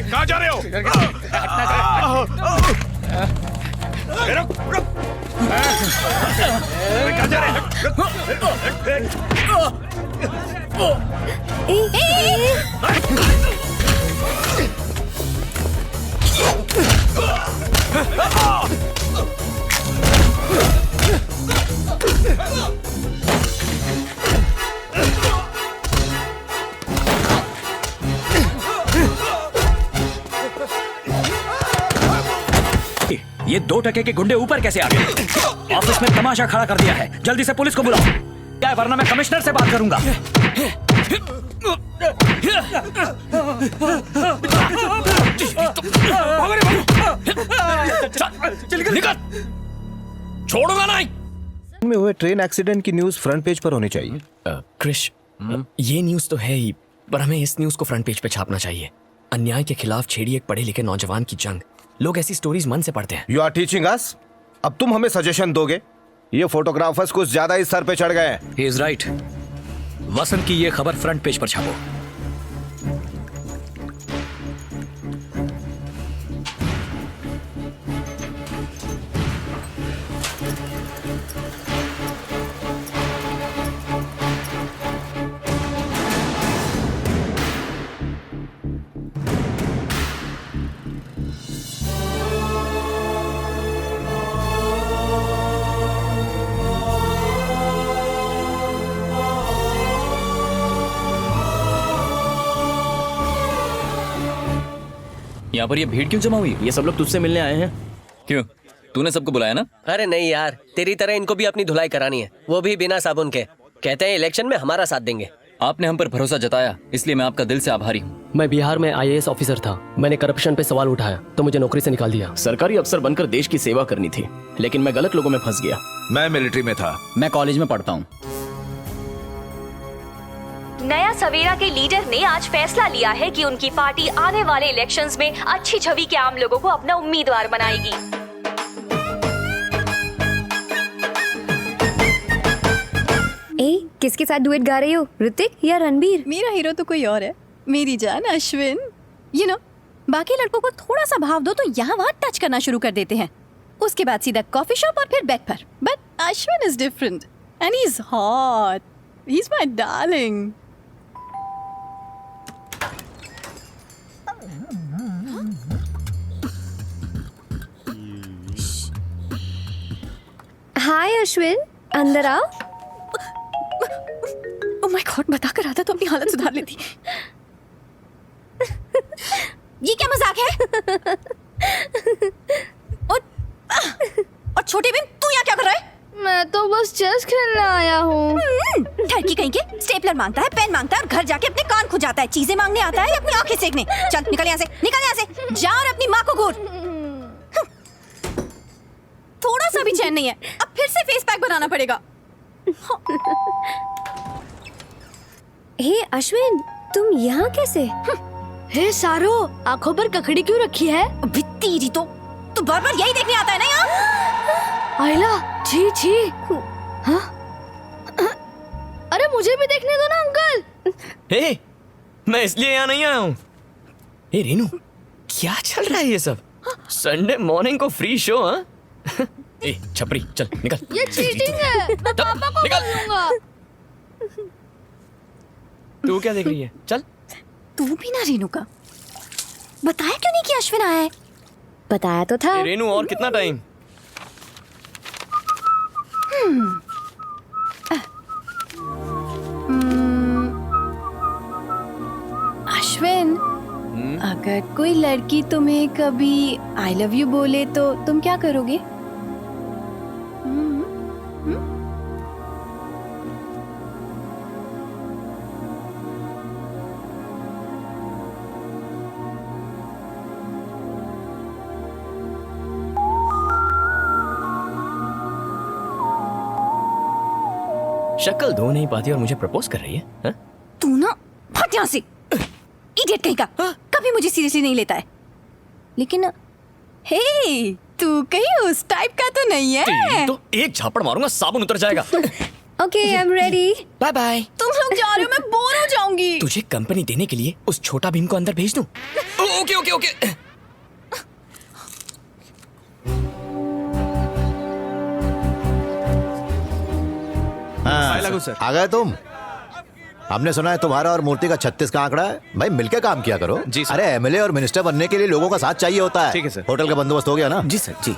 कहाँ जा रहे हो? रुक रुक, कहाँ जा रहे हैं? ये 2 टके के गुंडे ऊपर कैसे आ गए? ऑफिस में तमाशा खड़ा कर दिया है। जल्दी से पुलिस को बुलाओ, क्या है, वरना मैं कमिश्नर से बात करूंगा। निकल, छोड़ूंगा नहीं। में हुए ट्रेन एक्सीडेंट की न्यूज फ्रंट पेज पर होनी चाहिए। क्रिश, ये न्यूज तो है ही, पर हमें इस न्यूज को फ्रंट पेज पे छापना चाहिए। अन्याय के खिलाफ छेड़ी एक पढ़े लिखे नौजवान की जंग। लोग ऐसी स्टोरीज मन से पढ़ते हैं। You are teaching us? अब तुम हमें सजेशन दोगे? ये फोटोग्राफर्स कुछ ज्यादा ही सर पे चढ़ गए हैं। He is right. वसंत की ये खबर फ्रंट पेज पर छापो। यहाँ पर ये भीड़ क्यों जमा हुई? ये सब लोग तुझसे मिलने आए हैं। क्यों, तूने सबको बुलाया ना? अरे नहीं यार, तेरी तरह इनको भी अपनी धुलाई करानी है, वो भी बिना साबुन के। कहते हैं इलेक्शन में हमारा साथ देंगे। आपने हम पर भरोसा जताया, इसलिए मैं आपका दिल से आभारी हूँ। मैं बिहार में IAS ऑफिसर था। मैंने करप्शन पे सवाल उठाया तो मुझे नौकरी से निकाल दिया। सरकारी अफसर बनकर देश की सेवा करनी थी, लेकिन मैं गलत लोगों में फंस गया। मैं मिलिट्री में था। मैं कॉलेज में पढ़ता हूँ। नया सवेरा के लीडर ने आज फैसला लिया है कि उनकी पार्टी आने वाले इलेक्शंस में अच्छी छवि के आम लोगों को अपना उम्मीदवार बनाएगी। किसके साथ डुएट गा रही हो, ऋतिक या रणबीर? मेरा हीरो तो कोई और है, मेरी जान अश्विन। यू नो, बाकी लड़कों को थोड़ा सा भाव दो तो यहाँ वहाँ टच करना शुरू कर देते हैं, उसके बाद सीधा कॉफी शॉप और फिर बेड पर। But Ashwin is different and he is hot, he is my darling. Hi Ashwin, अंदर आओ। ओह माय गॉड, बता कर आता तो अपनी हालत सुधार लेती। ये क्या मजाक है? और छोटे बिन, तू यहाँ क्या कर रहा है? मैं तो बस चेस खेलने आया हूँ। ठरकी कहीं के, स्टेपलर मांगता है, पेन मांगता है और घर जाके अपने कान खुजाता है। चीजें मांगने आता है या अपनी आंखें सेकने? चल निकल यहाँ से, निकल यहाँ से, जा और अपनी माँ को घूर। थोड़ा सा भी चैन नहीं है, अब फिर से फेस पैक बनाना पड़ेगा। हे अश्विन, तुम यहाँ कैसे? हे सारो, आंखों पर ककड़ी क्यों रखी है? अभी तेरी तो तू बार बार यही देखने आता है ना यहाँ? आयला, छी छी। हाँ? अरे मुझे भी देखने दो ना अंकल। हे, मैं इसलिए यहाँ नहीं आया हूँ। हे रेनू, क्या चल रहा है ये सब? संडे मॉर्निंग को फ्री शो? हाँ? ए छपरी, चल निकल। ये चीटिंग है, मैं पापा को बोलूंगा। तू क्या देख रही है? चल। तू भी ना रेनू का बताया क्यों नहीं कि अश्विन आया है? बताया तो था। रेनू, और कितना टाइम? अश्विन, अगर कोई लड़की तुम्हें कभी आई लव यू बोले तो तुम क्या करोगे? शक्ल धो नहीं पाती और मुझे प्रपोज कर रही है? हा? तू ना फट यहाँ से, इडियट कहीं का। कभी मुझे सीरियसली नहीं लेता है। लेकिन हे, तू कहीं उस टाइप का तो नहीं है? तो एक झापड़ मारूंगा, साबुन उतर जाएगा। Okay, I am ready. Bye bye. तुम लोग जा रहे हो, मैं बोर हो जाऊंगी। तू मुझे कंपनी देने के लिए उस छोटा भीम को अंदर भेज दूं? Okay okay okay. आ गए तुम। हमने सुना है तुम्हारा और मूर्ति का 36 का आंकड़ा है। भाई मिलके काम किया करो। जी सर। अरे एमएलए और मिनिस्टर बनने के लिए लोगों का साथ चाहिए होता है। ठीक है सर। होटल का बंदोबस्त हो गया ना? जी सर जी।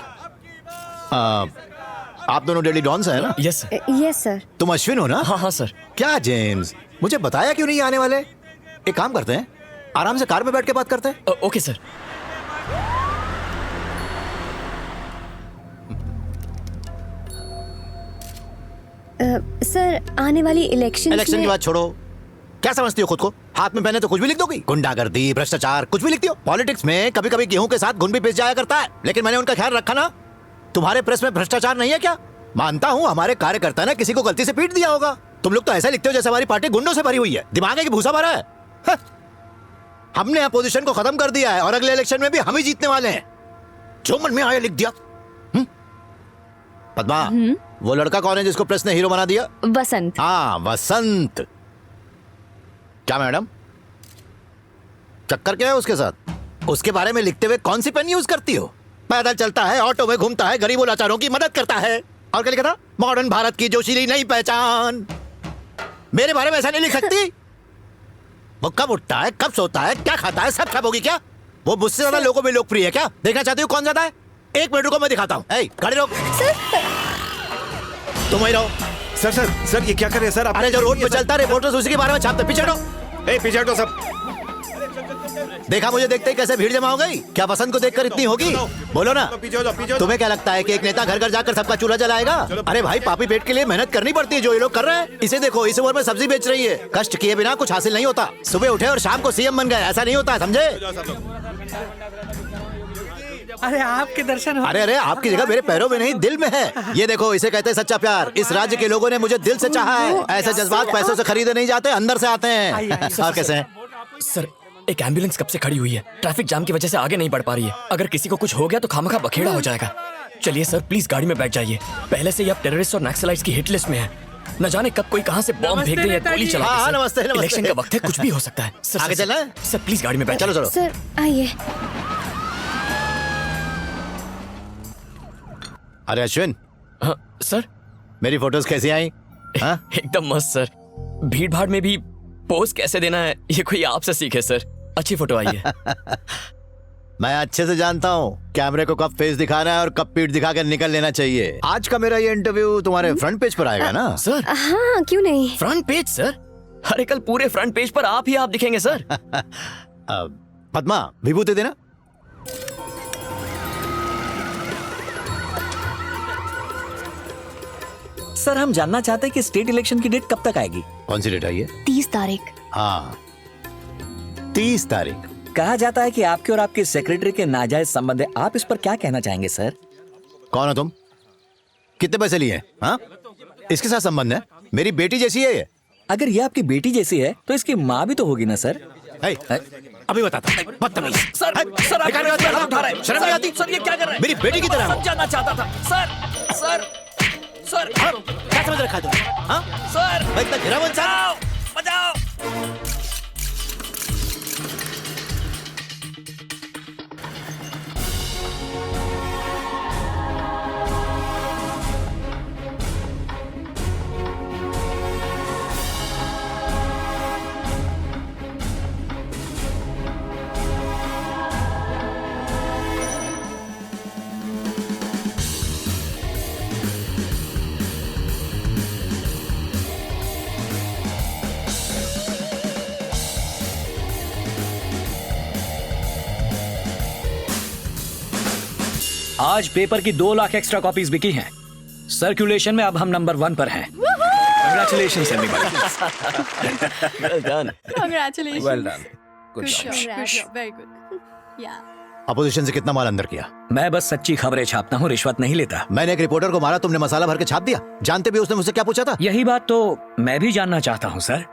आप दोनों डेली डॉन्स हैं ना? Yes sir. Yes sir. तुम अश्विन हो ना? हाँ हाँ सर। क्या जेम्स, मुझे बताया क्यों नहीं आने वाले? एक काम करते हैं, आराम से कार में बैठ के बात करते हैं। Okay sir. सर आने वाली इलेक्शन इलेक्शन की बात छोड़ो, क्या समझती हो खुद को? हाथ में पहने तो कुछ भी लिख दोगी? गुंडागर्दी, भ्रष्टाचार, कुछ भी लिखती हो। पॉलिटिक्स में कभी कभी गेहूं के साथ घुन भी पिस जाया करता है, लेकिन मैंने उनका ख्याल रखा ना। तुम्हारे प्रेस में भ्रष्टाचार नहीं है क्या? मानता हूं हमारे कार्यकर्ता ने किसी को गलती से पीट दिया होगा। तुम लोग तो ऐसा लिखते हो जैसे हमारी पार्टी गुंडों से भरी हुई है। दिमाग है कि भूसा भरा है? हाँ। हमने अपोजिशन को खत्म कर दिया है और अगले इलेक्शन में भी हम ही जीतने वाले हैं। जो मन में आया लिख दिया। पद्मा, वो लड़का कौन है जिसको प्रेस ने हीरो बना दिया? वसंत। हाँ वसंत। क्या मैडम, चक्कर क्या है उसके साथ? उसके बारे में लिखते हुए कौन सी पेन यूज करती हो? पैदल चलता है, ऑटो में घूमता है, गरीबों लाचारों की मदद करता है, और क्या लिखा था? मॉडर्न भारत की जोशीली नई पहचान। मेरे बारे में ऐसा नहीं लिख सकती। वो कब उठता है, कब सोता है, क्या खाता है, सब खबर होगी क्या? वो मुझसे ज्यादा लोगों में लोकप्रिय है क्या? देखना चाहती हूँ कौन ज्यादा है? 1 मिनट रुको, मैं दिखाता हूँ। खड़े रहो। तुम वही रहो। सर सर सर ये क्या कर रहे हैं सर आप? अरे जो रोड पे चलता है रिपोर्टर्स उसी के बारे में छापते। पीछे हटो। पीछे हटो सब। देखा मुझे देखते ही कैसे भीड़ जमा हो गई? क्या वसंत को देखकर इतनी होगी? बोलो ना। पीछे हो जाओ, पीछे हो जाओ। तुम्हें क्या लगता है कि एक नेता घर घर जाकर सबका चूल्हा जलाएगा? अरे भाई, पापी पेट के लिए मेहनत करनी पड़ती है जो ये लोग कर रहे हैं। इसे देखो, इस उम्र में सब्जी बेच रही है। कष्ट किए बिना कुछ हासिल नहीं होता। सुबह उठे और शाम को सीएम बन गए, ऐसा नहीं होता, समझे? अरे आपके दर्शन अरे अरे, आपकी जगह मेरे पैरों में नहीं दिल में है। ये देखो, इसे कहते हैं सच्चा प्यार। इस राज्य के लोगों ने मुझे दिल से चाहा है। ऐसे जज्बात पैसों से खरीदे नहीं जाते, अंदर से आते हैं। और कैसे हैं? सर एक एम्बुलेंस कब से खड़ी हुई है, ट्रैफिक जाम की वजह से आगे नहीं बढ़ पा रही है। अगर किसी को कुछ हो गया तो खामखा बखेड़ा हो जाएगा। चलिए सर, प्लीज गाड़ी में बैठ जाइए। पहले से ही आप टेररिस्ट और नक्सलाइट्स की हिट लिस्ट में हैं। न जाने कब कोई कहां से बॉम्ब फेंक दे या गोली चला हाँ, दे। नमस्ते, सर नमस्ते। इलेक्शन का वक्त है, कुछ भी हो सकता है। सर आगे चलना है? सर प्लीज गाड़ी में बैठ चलो चलो। सर आइए। अरे अश्विन, हाँ, सर मेरी फोटोज कैसी आई? हाँ? एकदम मस्त सर। भीड़ भाड़ में भी पोज कैसे देना है ये कोई आपसे सीखे सर। अच्छी फोटो आई है। मैं अच्छे से जानता हूँ कैमरे को कब फेस दिखाना है और कब पीठ दिखा कर निकल लेना चाहिए। आज का मेरा ये इंटरव्यू तुम्हारे फ्रंट पेज पर आएगा ना? सर हाँ क्यों नहीं। Front page sir? अरे कल पूरे फ्रंट पेज पर आप ही आप दिखेंगे सर। पद्मा, विभूति देना। सर हम जानना चाहते हैं कि स्टेट इलेक्शन की डेट कब तक आएगी? कौन सी डेट आई है? 30 तारीख। हाँ, 30 तारीख। कहा जाता है कि आपके और आपके सेक्रेटरी के नाजायज संबंध है। आप इस पर क्या कहना चाहेंगे सर? कौन हो तुम? कितने पैसे लिए? हाँ, इसके साथ संबंध है? मेरी बेटी जैसी है ये। अगर ये आपकी बेटी जैसी है तो इसकी माँ भी तो होगी ना सर? अभी बताता हूँ। बदतमीज। सर सर आप बेकार की बात उठा रहे हैं। शर्म नहीं आती? सर ये क्या कर रहे हैं? मेरी बेटी की तरह हो। समझाना चाहता था सर। सर सर क्या समझ रखा है तुम? हाँ? सर मैं इतना गिरा इंसान? बचाओ। आज पेपर की 2 लाख एक्स्ट्रा कॉपीज बिकी हैं। सर्कुलेशन में अब हम नंबर 1 पर हैं। Congratulations everybody. Well done. Congratulations. Well done. Good job. Very good. Yeah. Opposition से कितना माल अंदर किया? मैं बस सच्ची खबरें छापता हूँ, रिश्वत नहीं लेता। मैंने एक रिपोर्टर को मारा, तुमने मसाला भर के छाप दिया। जानते भी उसने मुझसे क्या पूछा था? यही बात तो मैं भी जानना चाहता हूँ सर।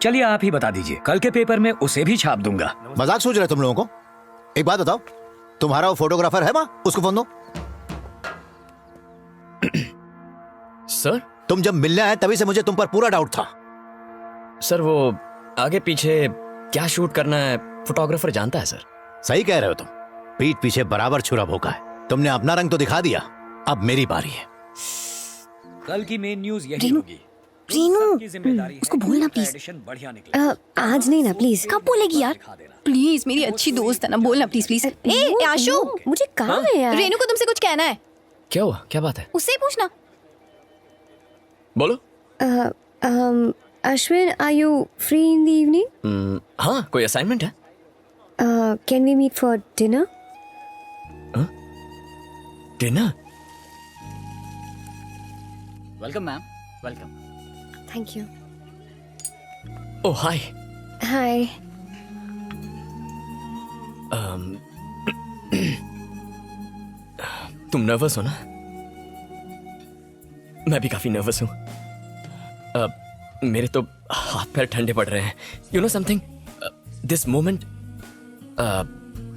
चलिए आप ही बता दीजिए, कल के पेपर में उसे भी छाप दूंगा। मजाक सोच रहे तुम लोगों को? एक बात बताओ, तुम्हारा वो फोटोग्राफर है वहाँ? उसको फोन दो। सर तुम जब मिलने आए तभी से मुझे तुम पर पूरा डाउट था। सर वो आगे पीछे क्या शूट करना है फोटोग्राफर जानता है सर। सही कह रहे हो तुम। पीठ पीछे बराबर छुरा भोंका है। तुमने अपना रंग तो दिखा दिया, अब मेरी बारी है। कल की मेन न्यूज यही रीनू, होगी। रीनू, सबकी जिम्मेदारी है उसको कि बोलना उसका प्लीज। एडिशन बढ़िया निकले। आज नहीं ना प्लीज। कब बोलेगी यार? प्लीज मेरी अच्छी दोस्त है ना, बोलना प्लीज प्लीज। ए आशु, मुझे काम है यार। रेनू को तुमसे कुछ कहना है, क्या हुआ, क्या बात है? उससे ही पूछना। बोलो। Ashwin, are you free in the evening? हाँ, कोई असाइनमेंट है? Can we meet for dinner? Dinner? Welcome ma'am, welcome. Thank you. Oh hi. Hi. तुम नर्वस हो ना? मैं भी काफी नर्वस हूं। मेरे तो हाथ पैर ठंडे पड़ रहे हैं। You know something, this moment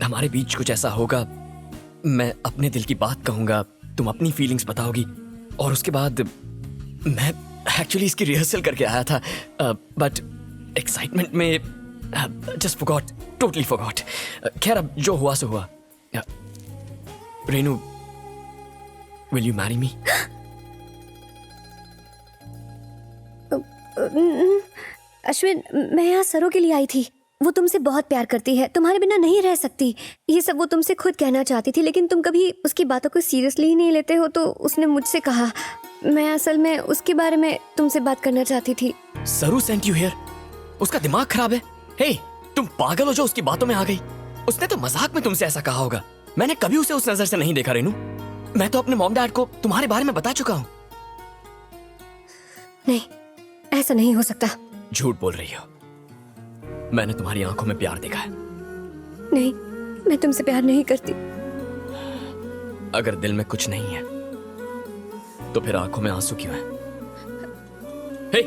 हमारे बीच कुछ ऐसा होगा, मैं अपने दिल की बात कहूंगा, तुम अपनी फीलिंग्स बताओगी, और उसके बाद मैं एक्चुअली इसकी रिहर्सल करके आया था, बट एक्साइटमेंट में जस्ट फॉरगॉट, टोटली फॉरगॉट। खैर, अब जो हुआ सो हुआ। Renu, will you marry me? Ashwin, मैं यहाँ सरो के लिए आई थी। वो तुमसे बहुत प्यार करती है, तुम्हारे बिना नहीं रह सकती। ये सब वो तुमसे खुद कहना चाहती थी, लेकिन तुम कभी उसकी बातों को सीरियसली ही नहीं लेते हो, तो उसने मुझसे कहा। मैं असल में उसके बारे में तुमसे बात करना चाहती थी। सरू सेंट यू हियर? उसका दिमाग खराब है? हे, तुम पागल हो जो उसकी बातों में आ गई? उसने तो मजाक में तुमसे ऐसा कहा होगा। मैंने कभी उसे उस नजर से नहीं देखा रेनू। मैं तो अपने मॉम डैड को तुम्हारे बारे में बता चुका हूँ। नहीं, ऐसा नहीं हो सकता। झूठ बोल रही हो। मैंने तुम्हारी आंखों में प्यार देखा है। नहीं, मैं तुमसे प्यार नहीं करती। अगर दिल में कुछ नहीं है तो फिर आंखों में आंसू क्यों है? हे,